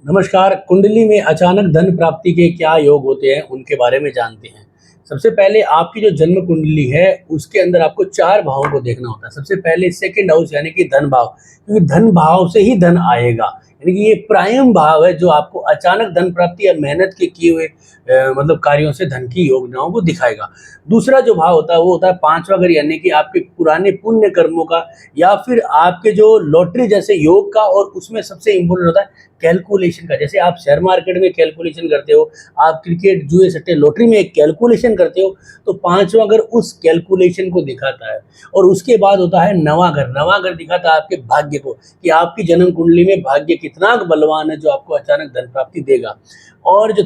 नमस्कार। कुंडली में अचानक धन प्राप्ति के क्या योग होते हैं उनके बारे में जानते हैं। सबसे पहले आपकी जो जन्म कुंडली है उसके अंदर आपको 4 भावों को देखना होता है। सबसे पहले सेकंड हाउस यानी कि धन भाव, क्योंकि धन भाव से ही धन आएगा। यानी कि ये प्राइम भाव है जो आपको अचानक धन प्राप्ति या मेहनत के किए हुए मतलब कार्यों से धन की योजनाओं को दिखाएगा। दूसरा जो भाव होता है वो होता है 5वां घर, यानी कि आपके पुराने पुण्य कर्मों का या फिर आपके जो लॉटरी जैसे योग का, और उसमें सबसे इम्पोर्टेंट होता है कैलकुलेशन का। जैसे आप शेयर मार्केट में कैलकुलेशन करते हो, आप क्रिकेट जुए सट्टे लॉटरी में एक कैलकुलेशन करते हो, तो 5वां घर उस कैलकुलेशन को दिखाता है। और उसके बाद होता है 9वां घर। 9वां घर दिखाता है आपके भाग्य को, कि आपकी जन्म कुंडली में भाग्य कितना बलवान है जो आपको अचानक धन प्राप्ति देगा। और जो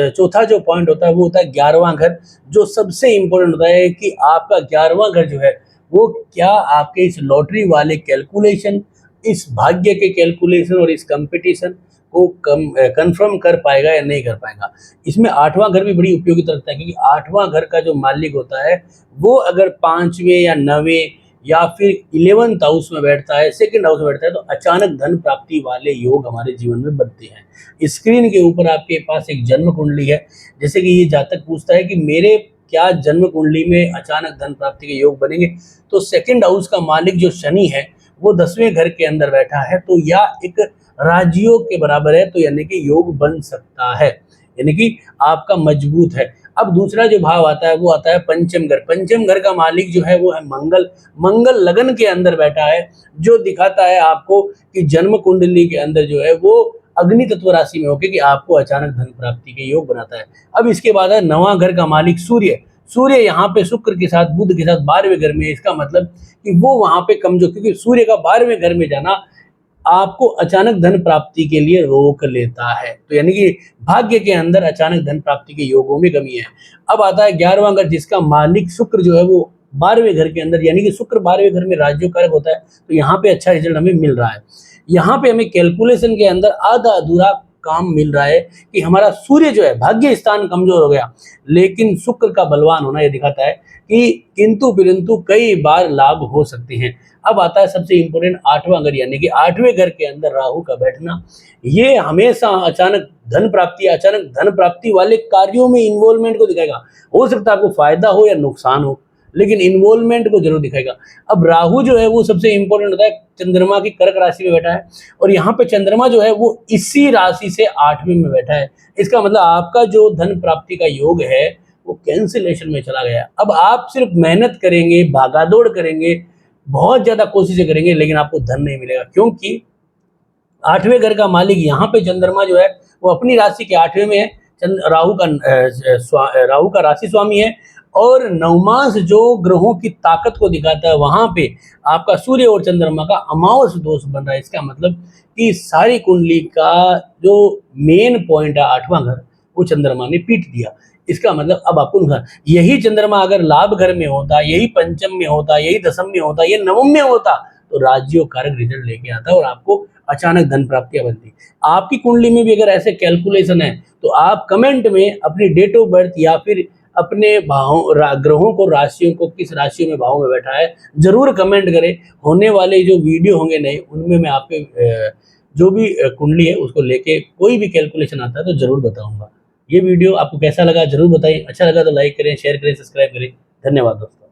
चौथा जो पॉइंट होता है वो होता है 11वां घर, जो सबसे इम्पोर्टेंट होता है कि आपका 11वां घर जो है वो क्या आपके इस लॉटरी वाले कैलकुलेशन, इस भाग्य के कैलकुलेशन और इस कंपटीशन को कंफर्म कर पाएगा या नहीं कर पाएगा। इसमें 8वां घर भी बड़ी उपयोगिता रखता है, क्योंकि 8वां घर का जो मालिक होता है वो अगर 5वें या 9वें या फिर 11th हाउस में बैठता है, सेकंड हाउस में बैठता है, तो अचानक धन प्राप्ति वाले योग हमारे जीवन में बनते हैं। स्क्रीन के ऊपर आपके पास एक जन्म कुंडली है। जैसे कि ये जातक पूछता है कि मेरे क्या जन्म कुंडली में अचानक धन प्राप्ति के योग बनेंगे, तो सेकंड हाउस का मालिक जो शनि है वो 10वें घर के अंदर बैठा है, तो या एक राजयोग के बराबर है, तो यानी कि योग बन सकता है, यानी कि आपका मजबूत है। अब दूसरा जो भाव आता है वो आता है पंचम घर। पंचम घर का मालिक जो है वो है मंगल। मंगल लगन के अंदर बैठा है, जो दिखाता है आपको कि जन्म कुंडली के अंदर जो है वो अग्नि तत्व राशि में होकर कि आपको अचानक धन प्राप्ति के योग बनाता है। अब इसके बाद है 9वां घर का मालिक सूर्य। सूर्य यहाँ पे शुक्र के साथ बुध के साथ 12वें घर में, इसका मतलब कि वो वहां पे कमजोर, क्योंकि सूर्य का 12वें घर में जाना आपको अचानक धन प्राप्ति के लिए रोक लेता है, तो यानी कि भाग्य के अंदर अचानक धन प्राप्ति के योगों में कमी है। अब आता है 11वां घर, जिसका मालिक शुक्र जो है वो 12वें घर के अंदर, यानी कि शुक्र 12वें घर में राज्य कारक होता है, तो यहाँ पे अच्छा रिजल्ट हमें मिल रहा है। यहाँ पे हमें कैलकुलेशन के अंदर आधा अधूरा काम मिल रहा है कि हमारा सूर्य जो है भाग्य स्थान कमजोर हो गया, लेकिन शुक्र का बलवान होना यह दिखाता है कि किंतु परंतु कई बार लाभ हो सकते हैं। अब आता है सबसे इंपॉर्टेंट 8वां घर, यानी कि 8वें घर के अंदर राहु का बैठना। ये हमेशा अचानक धन प्राप्ति वाले कार्यों में इन्वॉल्वमेंट को दिखाएगा। हो सकता है आपको फायदा हो या नुकसान हो, लेकिन इन्वॉल्वमेंट को जरूर दिखाएगा। अब राहु जो है वो सबसे इंपॉर्टेंट होता है, चंद्रमा की कर्क राशि में बैठा है, और यहाँ पे चंद्रमा जो है वो इसी राशि से 8वें में बैठा है। इसका मतलब आपका जो धन प्राप्ति का योग है वो कैंसिलेशन में चला गया। अब आप सिर्फ मेहनत करेंगे, भागादौड़ करेंगे, बहुत ज्यादा कोशिशें करेंगे, लेकिन आपको धन नहीं मिलेगा, क्योंकि 8वें घर का मालिक यहाँ पे चंद्रमा जो है वो अपनी राशि के 8वें में है। राहु का राशि स्वामी है, और नवमांश जो ग्रहों की ताकत को दिखाता है वहां पे आपका सूर्य और चंद्रमा का अमावस दोष बन रहा है। इसका मतलब कि सारी कुंडली का जो मेन पॉइंट है 8वां घर, वो चंद्रमा ने पीट दिया। इसका मतलब अब आपको नुकसान, यही चंद्रमा अगर लाभ घर में होता, यही पंचम में होता, यही दशम में होता, ये नवम में होता, तो राज्यों कारक रिजल्ट लेके आता और आपको अचानक धन प्राप्तियां बनती। आपकी कुंडली में भी अगर ऐसे कैलकुलेशन है तो आप कमेंट में अपनी डेट ऑफ बर्थ या फिर अपने भाव ग्रहों को, राशियों को, किस राशियों में भाव में बैठा है जरूर कमेंट करें। होने वाले जो वीडियो होंगे नए, उनमें मैं आपके जो भी कुंडली है उसको लेके कोई भी कैलकुलेशन आता है तो जरूर बताऊंगा। ये वीडियो आपको कैसा लगा जरूर बताइए। अच्छा लगा तो लाइक करें, शेयर करें, सब्सक्राइब करें। धन्यवाद दोस्तों।